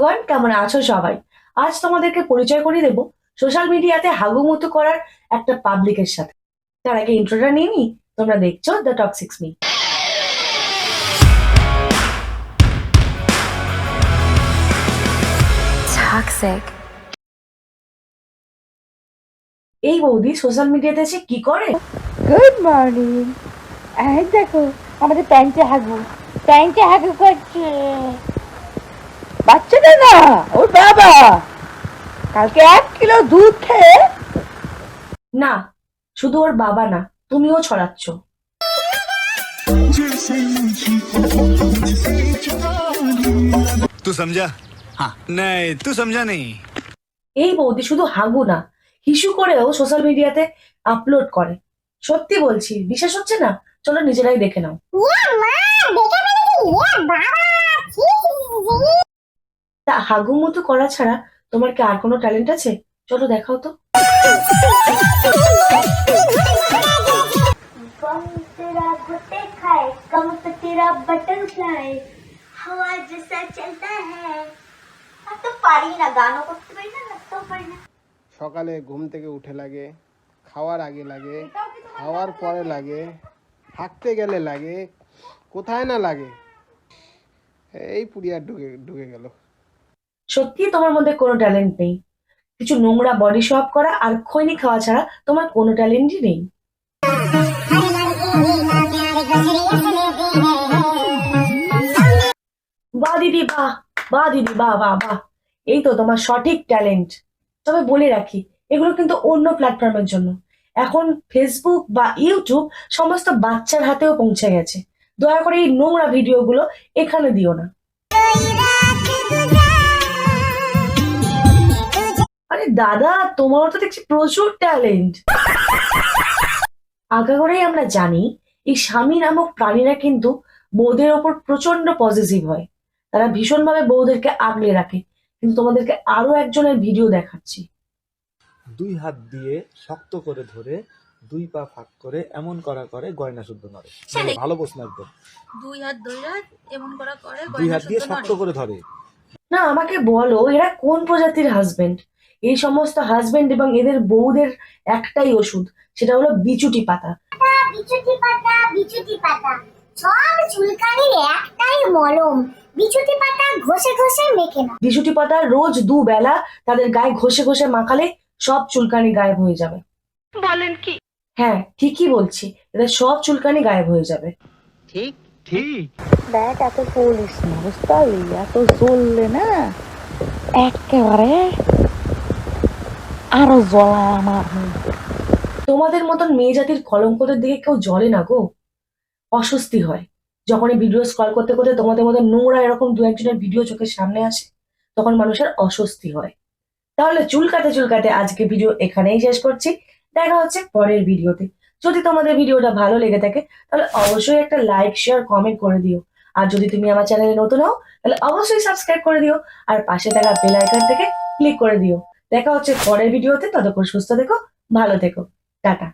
বন্ধুগণ, কেমন আছো সবাই? আজ তোমাদেরকে পরিচয় করিয়ে দেব সোশ্যাল মিডিয়াতে হাগুমুতু করার একটা পাবলিকের সাথে। তার আগে ইন্ট্রোটা নিয়ে নি। তোমরা দেখছো দ্য টক্সিক্স মি। Toxic. এই বৌদি সোশ্যাল মিডিয়াতে এসে কি করে? Good morning. এই দেখো আমাদের প্যান্টে হাগু করছে। বাচ্চাটা না, ওর বাবা কালকে 1 কিলো দুধ খেয়ে। না, শুধু ওর বাবা না, তুমিও ছড়াচ্ছ। तू समझा? हाँ नहीं तू समझा नहीं। এই বৌদি শুধু হাগু না, হিসু করেও সোশ্যাল মিডিয়াতে আপলোড করে। সত্যি বলছি, বিশ্বাস হচ্ছে না? চলো নিজেরাই দেখে নাও। তা হাগুমুতু করা ছাড়া তোমার কি আর কোনো ট্যালেন্ট আছে? চলো দেখাও তো। तेरा बटरफ्लाई हवा जैसा चलता है। আর তো পারি না, গানও করতে পারি না, নাচতেও পারি না। সকালে ঘুম থেকে উঠে লাগে, খাওয়ার আগে লাগে, খাওয়ার পরে লাগে, হাঁটতে গেলে লাগে, কোথায় না লাগে। এই পুরিয়া ঢুকে ঢুকে গেল। সত্যি তোমার মধ্যে কোনো ট্যালেন্ট নেই। কিছু নোংরা বডি শো আপ করা আর খৈনি খাওয়া ছাড়া তোমার কোনো ট্যালেন্টই নেই। বাহ দিদি বাহ, বাহ দিদি বাহ বাহ বাহ, এই তো তোমার সঠিক ট্যালেন্ট। তবে বলে রাখি, এগুলো কিন্তু অন্য প্ল্যাটফর্মের জন্য। এখন ফেসবুক বা ইউটিউব সমস্ত বাচ্চার হাতেও পৌঁছে গেছে। দয়া করে এই নোংরা ভিডিওগুলো এখানে দিও না। আরে দাদা, তোমারও তো দেখছি প্রচুর ট্যালেন্ট। আগাগোড়াই আমরা জানি এই স্বামী নামক প্রাণীরা কিন্তু বউদের ওপর প্রচন্ড পজিটিভ হয়। তারা ভীষণভাবে বউদেরকে আগলে রাখে। কিন্তু তোমাদেরকে আরো একজনের ভিডিও দেখাচ্ছি। 2 হাত দিয়ে শক্ত করে ধরে 2 পা ফাঁক করে এমন করা করে গয়না শুদ্ধ নড়ে। ভালো প্রশ্ন একদম। 2 হাত ধরে এমন করা করে 2 হাত দিয়ে শক্ত করে ধরে। না, আমাকে বলো এরা কোন প্রজাতির হাজবেন্ড? এই সমস্ত হাজবেন্ড এবং এদের বউদের একটাই ওষুধ, সেটা হলো বিচুটি পাতা। বিচুতি পাতা, বিচুতি পাতা, সব চুলকানির একটাই মলম। বিচুতি পাতা ঘষে ঘষে মেখে না। বিচুটি পাতা রোজ 2 বেলা তাদের গায়ে ঘষে ঘষে মাখালে সব চুলকানি গায়েব হয়ে যাবে। বলেন কি? হ্যাঁ, ঠিকই বলছি, এদের সব চুলকানি গায়েব হয়ে যাবে। দেখ, এত বলিস না, বুঝতে পারলি? এত জ্বললে না একেবারে আরো জ্বলা আমার। তোমাদের মতন মেয়ে জাতির কলঙ্কদের দিকে কেউ জ্বলে না গো। অস্বস্তি হয় যখন এই ভিডিও স্ক্রল করতে করতে তোমাদের মধ্যে নোংরা এরকম 2-1 জনের ভিডিও চোখের সামনে আসে, তখন মানুষের অস্বস্তি হয়। তাহলে চুলকাতে চুলকাতে আজকে ভিডিও এখানেই শেষ করছি। দেখা হচ্ছে পরের ভিডিওতে। যদি তোমাদের ভিডিওটা ভালো লেগে থাকে তাহলে অবশ্যই একটা লাইক, শেয়ার, কমেন্ট করে দিও। আর যদি তুমি আমার চ্যানেলে নতুন হও তাহলে অবশ্যই সাবস্ক্রাইব করে দিও আর পাশে থাকা বেল আইকন থেকে ক্লিক করে দিও। দেখা হচ্ছে পরের ভিডিওতে। ততক্ষণ সুস্থ থেকো, ভালো থেকো, টাটা।